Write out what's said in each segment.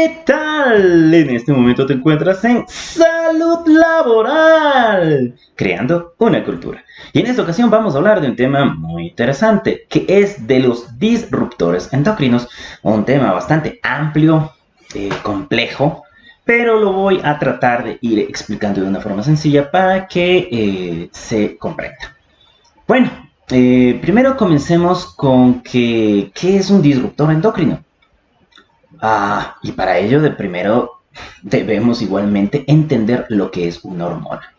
¿Qué tal? En este momento te encuentras en Salud Laboral, creando una cultura. Y en esta ocasión vamos a hablar de un tema muy interesante, que es de los disruptores endocrinos. Un tema bastante amplio, complejo, pero lo voy a tratar de ir explicando de una forma sencilla para que se comprenda. Bueno, primero comencemos con qué es un disruptor endocrino. Y para ello de primero debemos igualmente entender lo que es una hormona.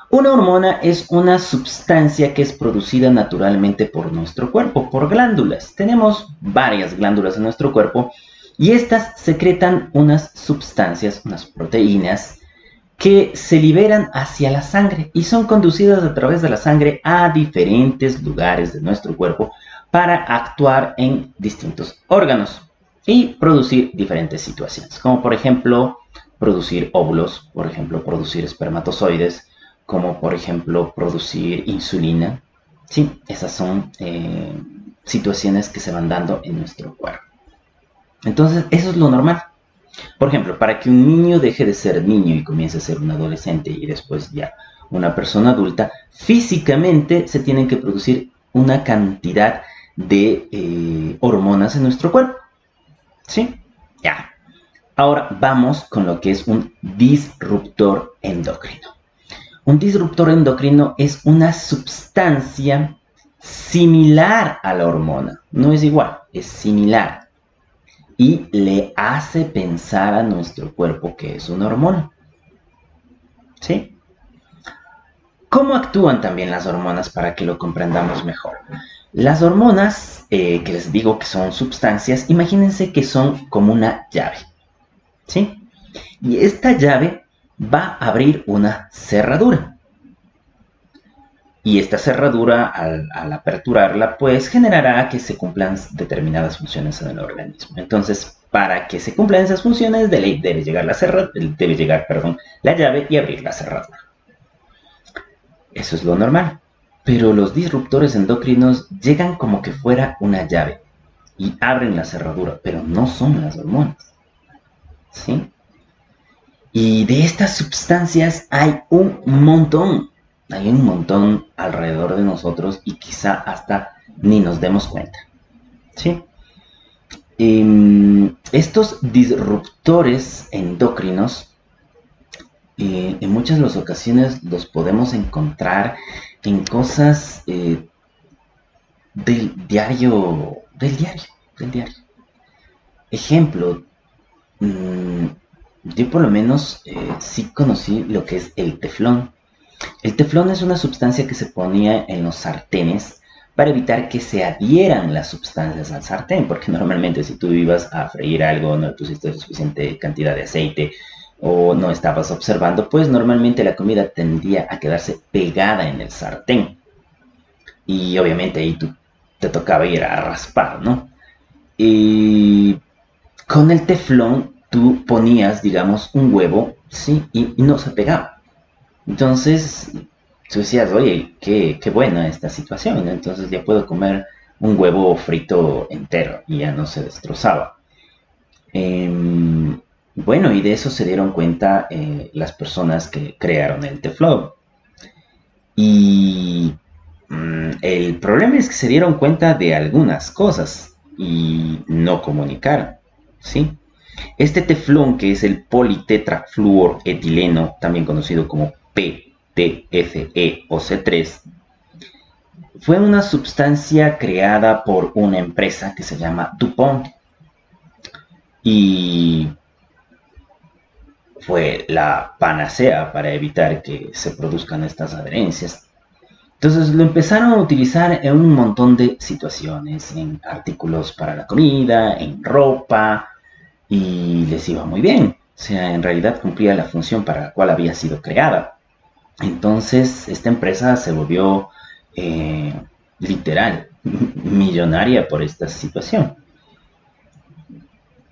Una hormona es una sustancia que es producida naturalmente por nuestro cuerpo, por glándulas. Tenemos varias glándulas en nuestro cuerpo y estas secretan unas sustancias, unas proteínas, que se liberan hacia la sangre y son conducidas a través de la sangre a diferentes lugares de nuestro cuerpo para actuar en distintos órganos y producir diferentes situaciones, como por ejemplo producir óvulos, por ejemplo producir espermatozoides, como por ejemplo producir insulina. Sí, esas son situaciones que se van dando en nuestro cuerpo. Entonces, eso es lo normal. Por ejemplo, para que un niño deje de ser niño y comience a ser un adolescente y después ya una persona adulta, físicamente se tienen que producir una cantidad de hormonas en nuestro cuerpo. ¿Sí? Ya. Ahora vamos con lo que es un disruptor endocrino. Un disruptor endocrino es una sustancia similar a la hormona. No es igual, es similar. Y le hace pensar a nuestro cuerpo que es una hormona. ¿Sí? ¿Cómo actúan también las hormonas para que lo comprendamos mejor? Las hormonas, que les digo que son sustancias, imagínense que son como una llave. ¿Sí? Y esta llave va a abrir una cerradura. Y esta cerradura, al aperturarla, pues generará que se cumplan determinadas funciones en el organismo. Entonces, para que se cumplan esas funciones, debe llegar la llave y abrir la cerradura. Eso es lo normal. Pero los disruptores endocrinos llegan como que fuera una llave y abren la cerradura, pero no son las hormonas. ¿Sí? Y de estas sustancias hay un montón. Hay un montón alrededor de nosotros y quizá hasta ni nos demos cuenta. ¿Sí? Estos disruptores endocrinos en muchas de las ocasiones los podemos encontrar en cosas del diario. Ejemplo, yo por lo menos sí conocí lo que es el teflón. El teflón es una sustancia que se ponía en los sartenes para evitar que se adhieran las sustancias al sartén, porque normalmente si tú ibas a freír algo, no le pusiste suficiente cantidad de aceite o no estabas observando, pues normalmente la comida tendría a quedarse pegada en el sartén. Y obviamente ahí te tocaba ir a raspar, ¿no? Y con el teflón tú ponías, digamos, un huevo, ¿sí? Y no se pegaba. Entonces, tú decías, oye, qué buena esta situación, ¿no? Entonces ya puedo comer un huevo frito entero y ya no se destrozaba. Bueno, y de eso se dieron cuenta las personas que crearon el teflón. Y el problema es que se dieron cuenta de algunas cosas y no comunicaron, ¿sí? Este teflón, que es el politetrafluoretileno, también conocido como PTFE o C3, fue una sustancia creada por una empresa que se llama DuPont y fue la panacea para evitar que se produzcan estas adherencias. Entonces lo empezaron a utilizar en un montón de situaciones, en artículos para la comida, en ropa, y les iba muy bien. O sea, en realidad cumplía la función para la cual había sido creada. Entonces esta empresa se volvió literal millonaria por esta situación.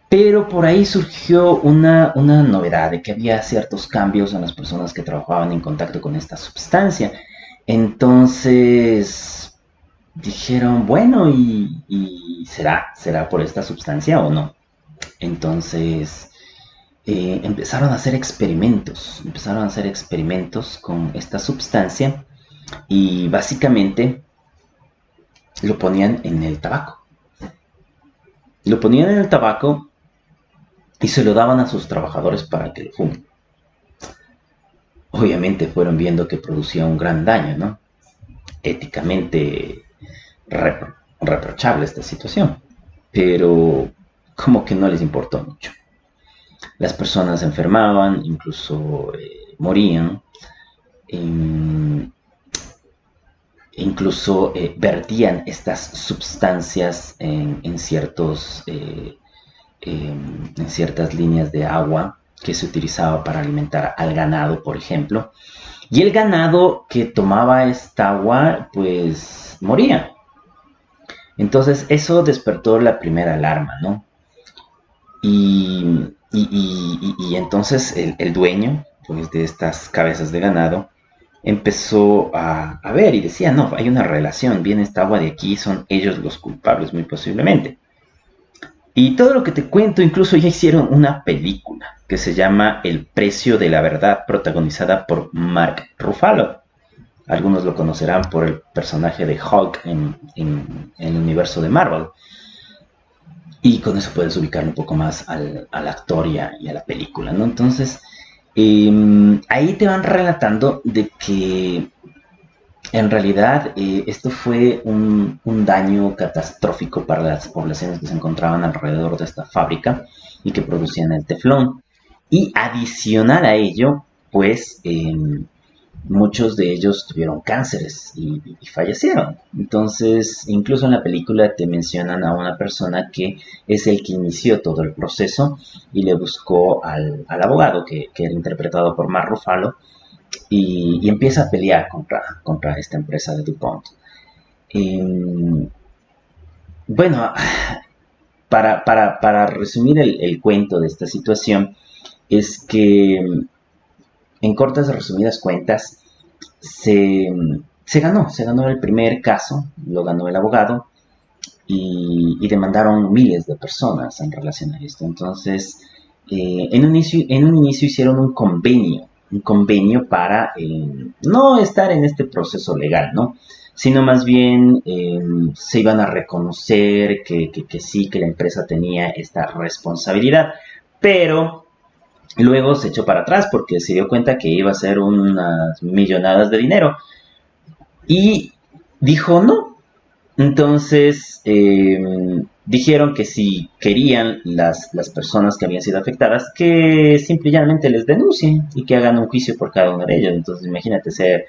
Pero por ahí surgió una novedad de que había ciertos cambios en las personas que trabajaban en contacto con esta sustancia. Entonces dijeron, bueno, ¿y será por esta sustancia o no? Entonces empezaron a hacer experimentos con esta sustancia y básicamente lo ponían en el tabaco. Lo ponían en el tabaco y se lo daban a sus trabajadores para que lo fumen. Obviamente fueron viendo que producía un gran daño, ¿no? Éticamente reprochable esta situación, pero como que no les importó mucho. Las personas se enfermaban, incluso morían, incluso vertían estas sustancias en ciertas líneas de agua que se utilizaba para alimentar al ganado, por ejemplo. Y el ganado que tomaba esta agua, pues moría. Entonces eso despertó la primera alarma, ¿no? Y entonces el dueño, pues, de estas cabezas de ganado empezó a ver y decía, no, hay una relación, viene esta agua de aquí, son ellos los culpables muy posiblemente. Y todo lo que te cuento, incluso ya hicieron una película que se llama El precio de la verdad, protagonizada por Mark Ruffalo. Algunos lo conocerán por el personaje de Hulk en el universo de Marvel. Y con eso puedes ubicar un poco más al actor y a la película, ¿no? Entonces, ahí te van relatando de que en realidad esto fue un daño catastrófico para las poblaciones que se encontraban alrededor de esta fábrica y que producían el teflón. Y adicional a ello, pues muchos de ellos tuvieron cánceres y fallecieron. Entonces, incluso en la película te mencionan a una persona que es el que inició todo el proceso y le buscó al abogado, que era interpretado por Mark Ruffalo, y empieza a pelear contra esta empresa de DuPont. Bueno, para resumir el cuento de esta situación, es que en cortas y resumidas cuentas, se ganó el primer caso, lo ganó el abogado y demandaron miles de personas en relación a esto. Entonces, en un inicio hicieron un convenio para no estar en este proceso legal, ¿no? Sino más bien se iban a reconocer que sí, que la empresa tenía esta responsabilidad, pero luego se echó para atrás porque se dio cuenta que iba a ser unas millonadas de dinero y dijo no. Entonces dijeron que si querían las personas que habían sido afectadas, que simplemente les denuncien y que hagan un juicio por cada uno de ellos. Entonces imagínate ser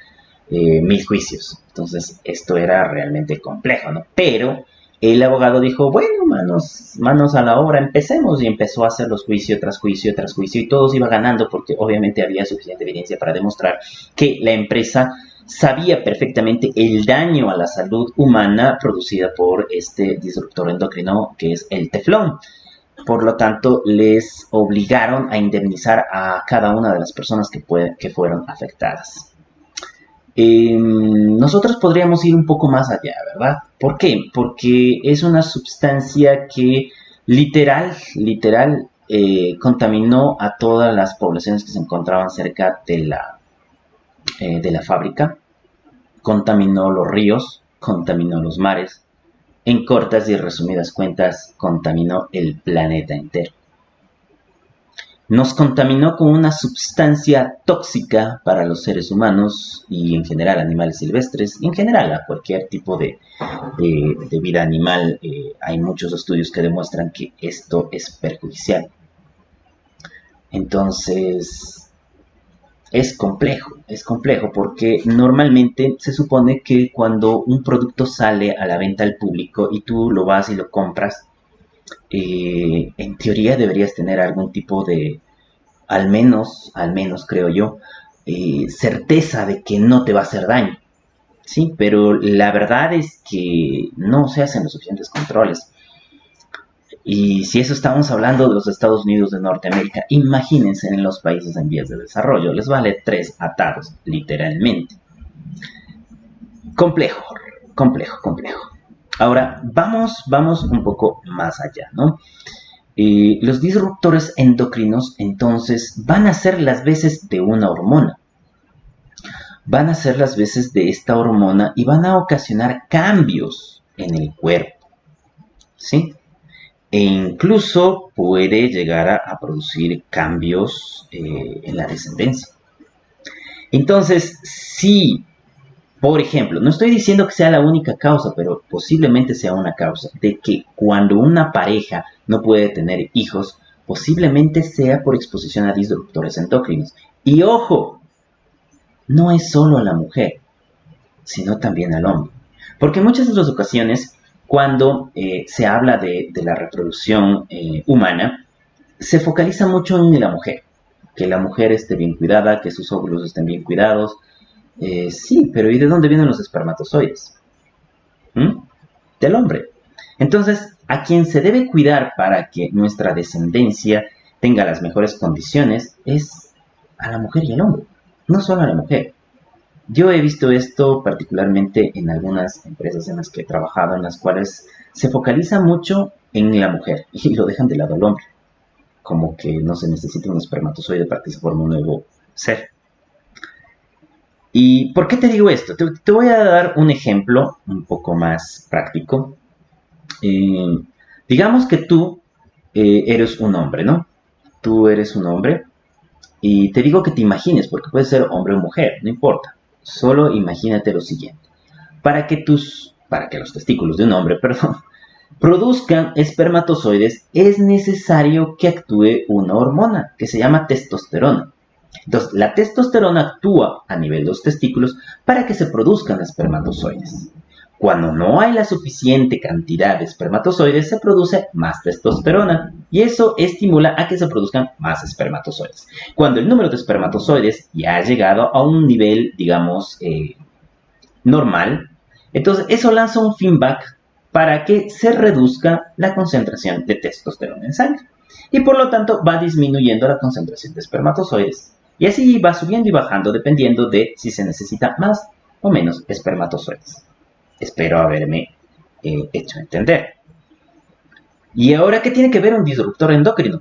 1000 juicios. Entonces esto era realmente complejo, ¿no? Pero el abogado dijo, bueno, manos a la obra, empecemos. Y empezó a hacer los juicios tras juicio tras juicio y todos iba ganando porque obviamente había suficiente evidencia para demostrar que la empresa sabía perfectamente el daño a la salud humana producida por este disruptor endocrino que es el teflón. Por lo tanto, les obligaron a indemnizar a cada una de las personas que fueron afectadas. Nosotros podríamos ir un poco más allá, ¿verdad? ¿Por qué? Porque es una sustancia que literal, contaminó a todas las poblaciones que se encontraban cerca de la fábrica, contaminó los ríos, contaminó los mares, en cortas y resumidas cuentas, contaminó el planeta entero. Nos contaminó con una sustancia tóxica para los seres humanos y en general animales silvestres, en general a cualquier tipo de vida animal. Hay muchos estudios que demuestran que esto es perjudicial. Entonces, es complejo porque normalmente se supone que cuando un producto sale a la venta al público y tú lo vas y lo compras, en teoría deberías tener algún tipo de, al menos creo yo, certeza de que no te va a hacer daño, ¿sí? Pero la verdad es que no se hacen los suficientes controles. Y si eso estamos hablando de los Estados Unidos de Norteamérica, imagínense en los países en vías de desarrollo, les vale 3 atados, literalmente. Complejo. Ahora, vamos un poco más allá, ¿no? Los disruptores endocrinos entonces van a ser las veces de una hormona. Van a ser las veces de esta hormona y van a ocasionar cambios en el cuerpo, ¿sí? E incluso puede llegar a producir cambios en la descendencia. Entonces, sí, por ejemplo, no estoy diciendo que sea la única causa, pero posiblemente sea una causa de que cuando una pareja no puede tener hijos, posiblemente sea por exposición a disruptores endocrinos. Y ojo, no es solo a la mujer, sino también al hombre. Porque en muchas de las ocasiones, cuando se habla de la reproducción humana, se focaliza mucho en la mujer. Que la mujer esté bien cuidada, que sus óvulos estén bien cuidados. Sí, pero ¿y de dónde vienen los espermatozoides? Del hombre. Entonces, a quien se debe cuidar para que nuestra descendencia tenga las mejores condiciones es a la mujer y al hombre, no solo a la mujer. Yo he visto esto particularmente en algunas empresas en las que he trabajado, en las cuales se focaliza mucho en la mujer y lo dejan de lado al hombre, como que no se necesita un espermatozoide para que se forme un nuevo ser. ¿Y por qué te digo esto? Te voy a dar un ejemplo un poco más práctico. Digamos que tú eres un hombre, ¿no? Tú eres un hombre y te digo que te imagines, porque puede ser hombre o mujer, no importa. Solo imagínate lo siguiente. Para que los testículos de un hombre, perdón, produzcan espermatozoides, es necesario que actúe una hormona que se llama testosterona. Entonces, la testosterona actúa a nivel de los testículos para que se produzcan espermatozoides. Cuando no hay la suficiente cantidad de espermatozoides, se produce más testosterona y eso estimula a que se produzcan más espermatozoides. Cuando el número de espermatozoides ya ha llegado a un nivel, digamos, normal, entonces eso lanza un feedback para que se reduzca la concentración de testosterona en sangre. Y por lo tanto va disminuyendo la concentración de espermatozoides. Y así va subiendo y bajando dependiendo de si se necesita más o menos espermatozoides. Espero haberme hecho entender. ¿Y ahora qué tiene que ver un disruptor endocrino?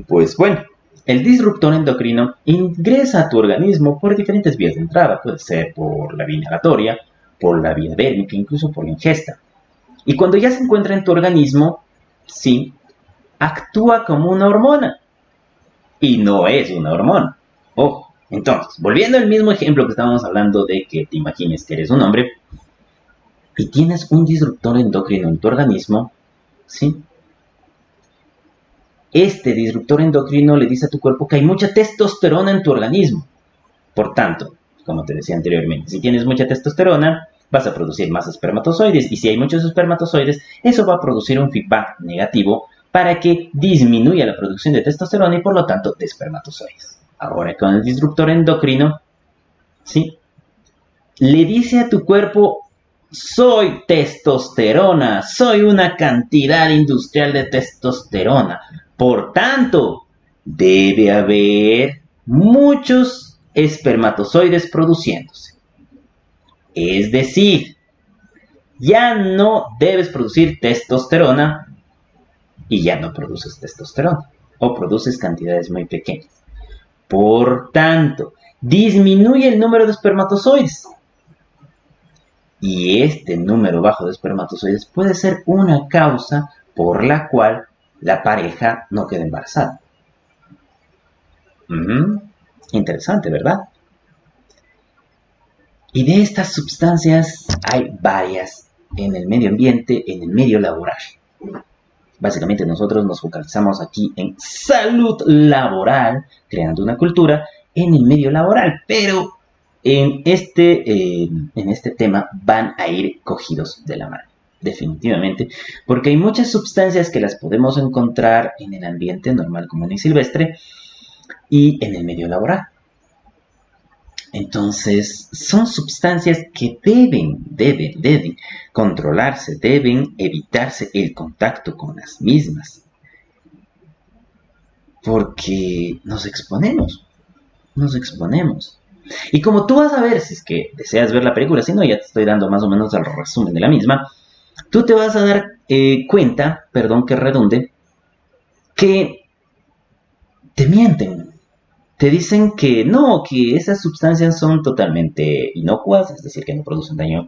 Pues bueno, el disruptor endocrino ingresa a tu organismo por diferentes vías de entrada. Puede ser por la vía inhalatoria, por la vía dérmica, incluso por la ingesta. Y cuando ya se encuentra en tu organismo, sí, actúa como una hormona. Y no es una hormona. Ojo. Entonces, volviendo al mismo ejemplo que estábamos hablando de que te imagines que eres un hombre y tienes un disruptor endocrino en tu organismo, ¿sí? Este disruptor endocrino le dice a tu cuerpo que hay mucha testosterona en tu organismo. Por tanto, como te decía anteriormente, si tienes mucha testosterona, vas a producir más espermatozoides. Y si hay muchos espermatozoides, eso va a producir un feedback negativo para que disminuya la producción de testosterona y por lo tanto de espermatozoides. Ahora con el disruptor endocrino, ¿sí? Le dice a tu cuerpo, soy testosterona, soy una cantidad industrial de testosterona. Por tanto, debe haber muchos espermatozoides produciéndose. Es decir, ya no debes producir testosterona y ya no produces testosterona o produces cantidades muy pequeñas. Por tanto, disminuye el número de espermatozoides. Y este número bajo de espermatozoides puede ser una causa por la cual la pareja no queda embarazada. Interesante, ¿verdad? Y de estas sustancias hay varias en el medio ambiente, en el medio laboral. Básicamente nosotros nos focalizamos aquí en salud laboral, creando una cultura en el medio laboral, pero en este tema van a ir cogidos de la mano, definitivamente, porque hay muchas sustancias que las podemos encontrar en el ambiente normal, común y silvestre, y en el medio laboral. Entonces, son sustancias que deben controlarse, deben evitarse el contacto con las mismas. Porque nos exponemos. Y como tú vas a ver, si es que deseas ver la película, si no, ya te estoy dando más o menos el resumen de la misma, tú te vas a dar cuenta, perdón que redunde, que te mienten. Te dicen que no, que esas sustancias son totalmente inocuas, es decir, que no producen daño,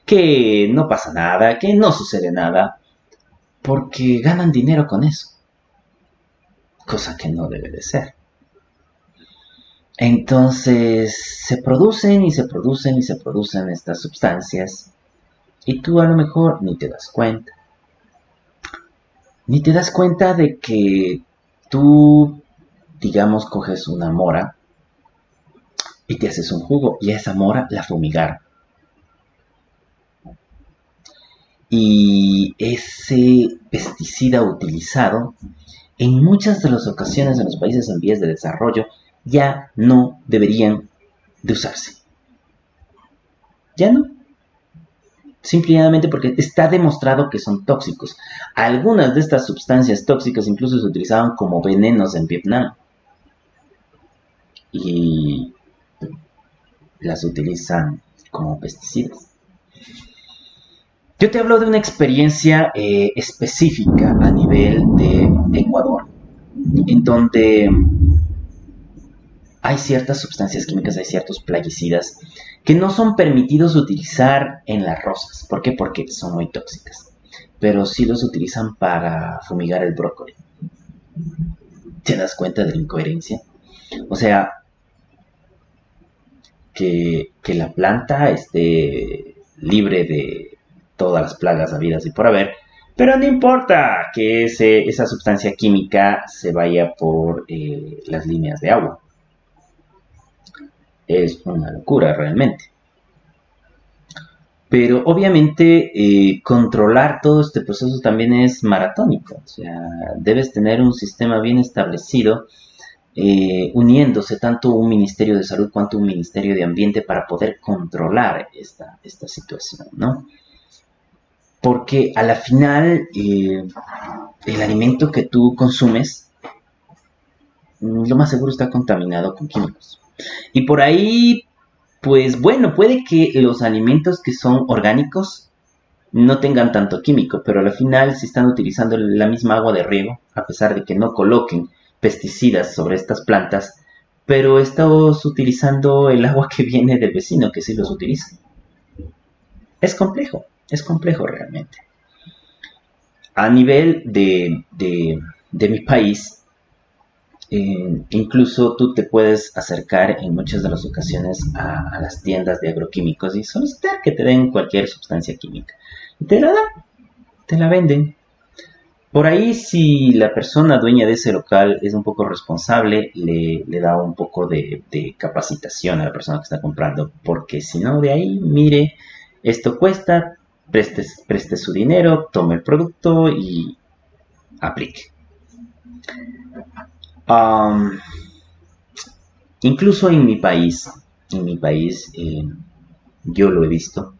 que no pasa nada, que no sucede nada, porque ganan dinero con eso, cosa que no debe de ser. Entonces se producen y se producen y se producen estas sustancias y tú a lo mejor ni te das cuenta. Ni te das cuenta de que tú, digamos, coges una mora y te haces un jugo y a esa mora la fumigaron. Y ese pesticida utilizado en muchas de las ocasiones en los países en vías de desarrollo ya no deberían de usarse. Ya no. Simplemente porque está demostrado que son tóxicos. Algunas de estas sustancias tóxicas incluso se utilizaban como venenos en Vietnam. Y las utilizan como pesticidas. Yo te hablo de una experiencia específica a nivel de Ecuador, en donde hay ciertas sustancias químicas, hay ciertos plaguicidas que no son permitidos utilizar en las rosas. ¿Por qué? Porque son muy tóxicas. Pero sí los utilizan para fumigar el brócoli. ¿Te das cuenta de la incoherencia? O sea, que la planta esté libre de todas las plagas habidas y por haber, pero no importa que esa sustancia química se vaya por las líneas de agua. Es una locura realmente. Pero obviamente controlar todo este proceso también es maratónico. O sea, debes tener un sistema bien establecido, uniéndose tanto un Ministerio de Salud cuanto un Ministerio de Ambiente para poder controlar esta situación, ¿no? Porque a la final el alimento que tú consumes, lo más seguro está contaminado con químicos. Y por ahí, pues bueno, puede que los alimentos que son orgánicos no tengan tanto químico, pero al final si están utilizando la misma agua de riego, a pesar de que no coloquen pesticidas sobre estas plantas, pero estamos utilizando el agua que viene del vecino que sí los utiliza. Es complejo realmente. A nivel de mi país, incluso tú te puedes acercar en muchas de las ocasiones a las tiendas de agroquímicos y solicitar que te den cualquier sustancia química. Y te la dan, te la venden. Por ahí, si la persona dueña de ese local es un poco responsable, le da un poco de capacitación a la persona que está comprando, porque si no, de ahí, mire, esto cuesta, preste su dinero, tome el producto y aplique. Incluso en mi país, yo lo he visto,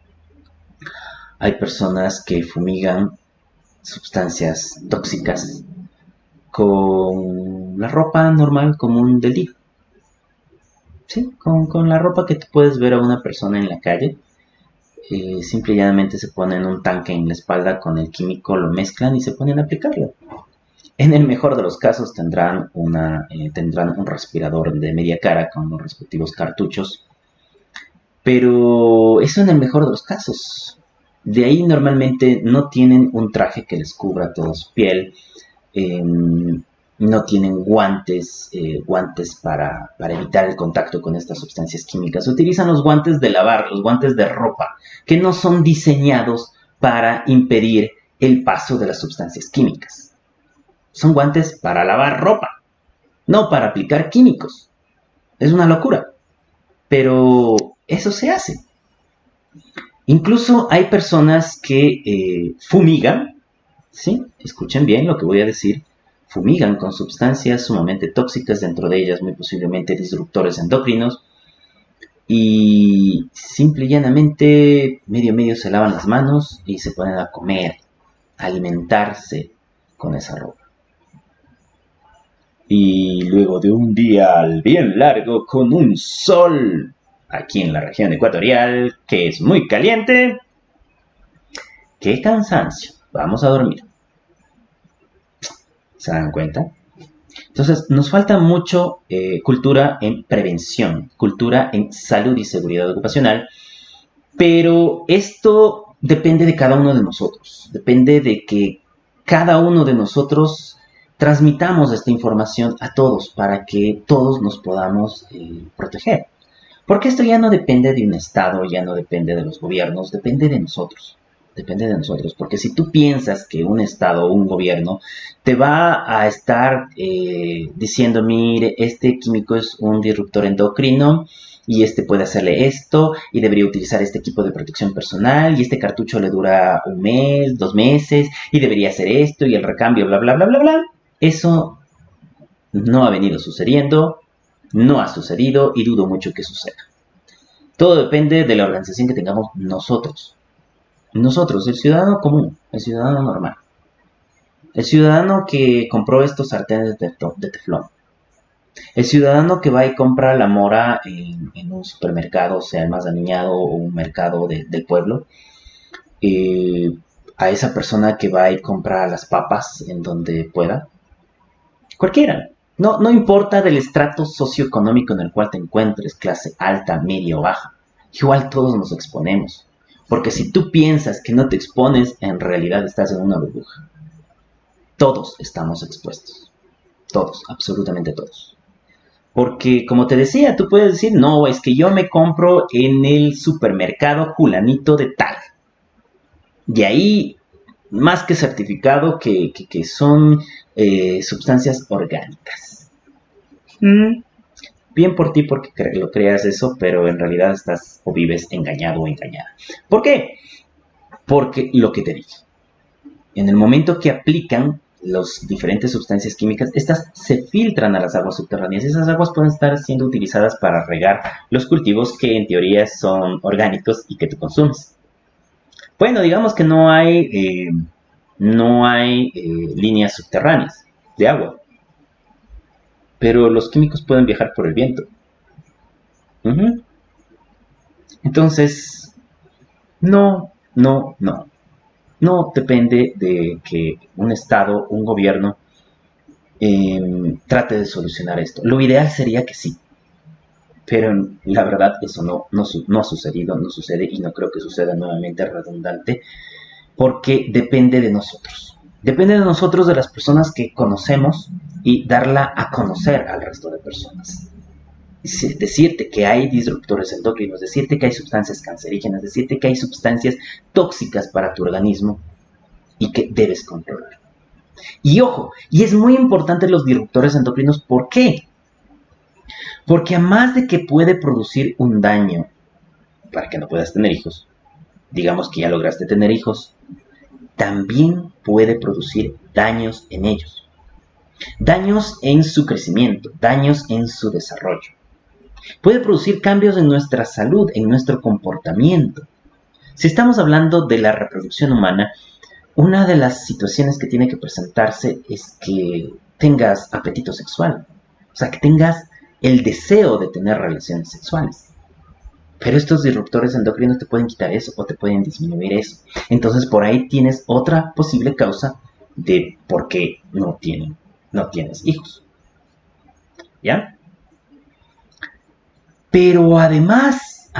hay personas que fumigan sustancias tóxicas con la ropa normal común del día. ¿Sí? Con la ropa que tú puedes ver a una persona en la calle. Simple y llanamente se ponen un tanque en la espalda con el químico, lo mezclan y se ponen a aplicarlo. En el mejor de los casos tendrán un respirador de media cara con los respectivos cartuchos. Pero eso en el mejor de los casos. De ahí normalmente no tienen un traje que les cubra toda su piel. No tienen guantes para evitar el contacto con estas sustancias químicas. Utilizan los guantes de lavar, los guantes de ropa, que no son diseñados para impedir el paso de las sustancias químicas. Son guantes para lavar ropa, no para aplicar químicos. Es una locura, pero eso se hace. Incluso hay personas que fumigan, ¿sí? Escuchen bien lo que voy a decir. Fumigan con sustancias sumamente tóxicas, dentro de ellas muy posiblemente disruptores endocrinos, y simple y llanamente medio se lavan las manos y se ponen a comer, a alimentarse con esa ropa. Y luego de un día bien largo con un sol aquí en la región ecuatorial que es muy caliente, ¡qué cansancio! Vamos a dormir. ¿Se dan cuenta? Entonces, nos falta mucho cultura en prevención, cultura en salud y seguridad ocupacional, pero esto depende de cada uno de nosotros, depende de que cada uno de nosotros transmitamos esta información a todos para que todos nos podamos proteger. Porque esto ya no depende de un Estado, ya no depende de los gobiernos, depende de nosotros. Depende de nosotros, porque si tú piensas que un Estado o un gobierno te va a estar diciendo, mire, este químico es un disruptor endocrino y este puede hacerle esto y debería utilizar este equipo de protección personal y este cartucho le dura 1 mes, 2 meses y debería hacer esto y el recambio, bla, bla, bla, bla, bla, eso no ha venido sucediendo, no ha sucedido y dudo mucho que suceda. Todo depende de la organización que tengamos nosotros. Nosotros, el ciudadano común, el ciudadano normal. El ciudadano que compró estos sartenes de teflón. El ciudadano que va y compra la mora en un supermercado, sea el más aniñado o un mercado del pueblo. A esa persona que va y compra las papas en donde pueda. Cualquiera. No importa del estrato socioeconómico en el cual te encuentres, clase alta, media o baja. Igual todos nos exponemos. Porque si tú piensas que no te expones, en realidad estás en una burbuja. Todos estamos expuestos. Todos, absolutamente todos. Porque, como te decía, tú puedes decir, no, es que yo me compro en el supermercado fulanito de tal. Y ahí, más que certificado, que son sustancias orgánicas. Bien por ti porque lo creas eso, pero en realidad estás o vives engañado o engañada. ¿Por qué? Porque lo que te dije. En el momento que aplican las diferentes sustancias químicas, estas se filtran a las aguas subterráneas. Esas aguas pueden estar siendo utilizadas para regar los cultivos que en teoría son orgánicos y que tú consumes. Bueno, digamos que no hay líneas subterráneas de agua. Pero los químicos pueden viajar por el viento. Entonces, no depende de que un Estado, un gobierno, trate de solucionar esto. Lo ideal sería que sí. Pero la verdad eso no ha sucedido, no sucede y no creo que suceda nuevamente redundante. Porque depende de nosotros. Depende de nosotros, de las personas que conocemos y darla a conocer al resto de personas. Decirte que hay disruptores endócrinos, decirte que hay sustancias cancerígenas, decirte que hay sustancias tóxicas para tu organismo y que debes controlar. Y ojo, y es muy importante los disruptores endocrinos, ¿por qué? Porque además de que puede producir un daño para que no puedas tener hijos, digamos que ya lograste tener hijos, también puede producir daños en ellos. Daños en su crecimiento, daños en su desarrollo. Puede producir cambios en nuestra salud, en nuestro comportamiento. Si estamos hablando de la reproducción humana, una de las situaciones que tiene que presentarse es que tengas apetito sexual. O sea, que tengas el deseo de tener relaciones sexuales. Pero estos disruptores endocrinos te pueden quitar eso o te pueden disminuir eso. Entonces por ahí tienes otra posible causa de por qué no tienes hijos. ¿Ya? Pero además,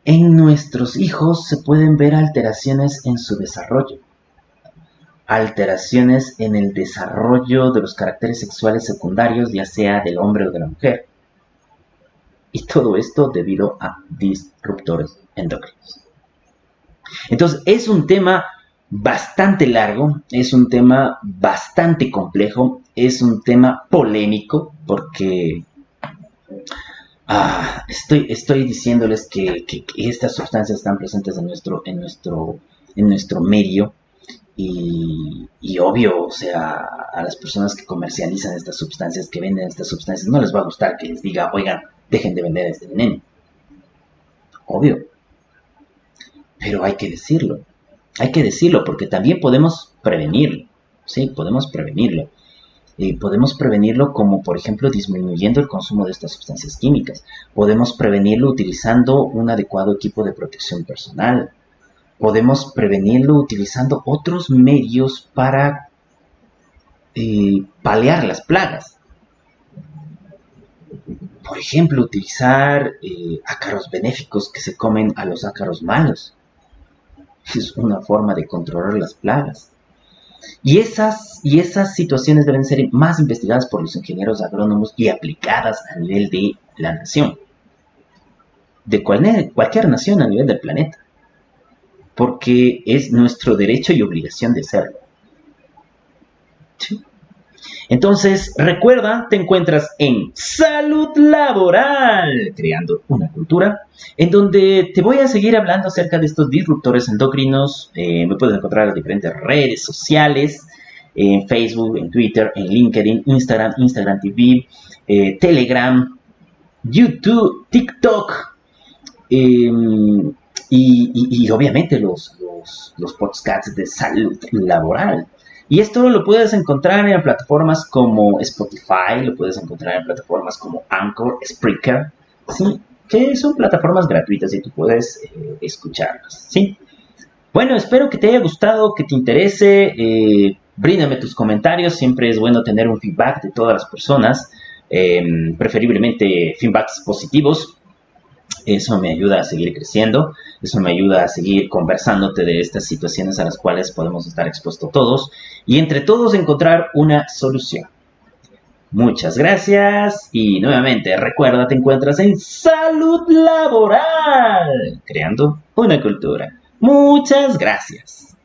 en nuestros hijos se pueden ver alteraciones en su desarrollo. Alteraciones en el desarrollo de los caracteres sexuales secundarios, ya sea del hombre o de la mujer. Y todo esto debido a disruptores endocrinos. Entonces, es un tema bastante largo, es un tema bastante complejo, es un tema polémico, porque estoy diciéndoles que estas sustancias están presentes en nuestro medio. Y obvio, o sea, a las personas que comercializan estas sustancias, que venden estas sustancias, no les va a gustar que les diga, oigan, dejen de vender este veneno. Obvio. Pero hay que decirlo porque también podemos prevenirlo. Sí, podemos prevenirlo. Podemos prevenirlo como, por ejemplo, disminuyendo el consumo de estas sustancias químicas. Podemos prevenirlo utilizando un adecuado equipo de protección personal. Podemos prevenirlo utilizando otros medios para paliar las plagas. Por ejemplo, utilizar ácaros benéficos que se comen a los ácaros malos. Es una forma de controlar las plagas. Y esas situaciones deben ser más investigadas por los ingenieros agrónomos y aplicadas a nivel de la nación. De cualquier nación a nivel del planeta. Porque es nuestro derecho y obligación de hacerlo. ¿Sí? Entonces, recuerda, te encuentras en Salud Laboral, creando una cultura, en donde te voy a seguir hablando acerca de estos disruptores endocrinos. Me puedes encontrar en las diferentes redes sociales, en Facebook, en Twitter, en LinkedIn, Instagram TV, Telegram, YouTube, TikTok, y obviamente los podcasts de salud laboral. Y esto lo puedes encontrar en plataformas como Spotify, lo puedes encontrar en plataformas como Anchor, Spreaker, ¿sí? Que son plataformas gratuitas y tú puedes escucharlas, ¿sí? Bueno, espero que te haya gustado, que te interese. Bríndame tus comentarios, siempre es bueno tener un feedback de todas las personas, preferiblemente feedbacks positivos. Eso me ayuda a seguir creciendo, eso me ayuda a seguir conversándote de estas situaciones a las cuales podemos estar expuestos todos y entre todos encontrar una solución. Muchas gracias y nuevamente recuerda, te encuentras en Salud Laboral, creando una cultura. Muchas gracias.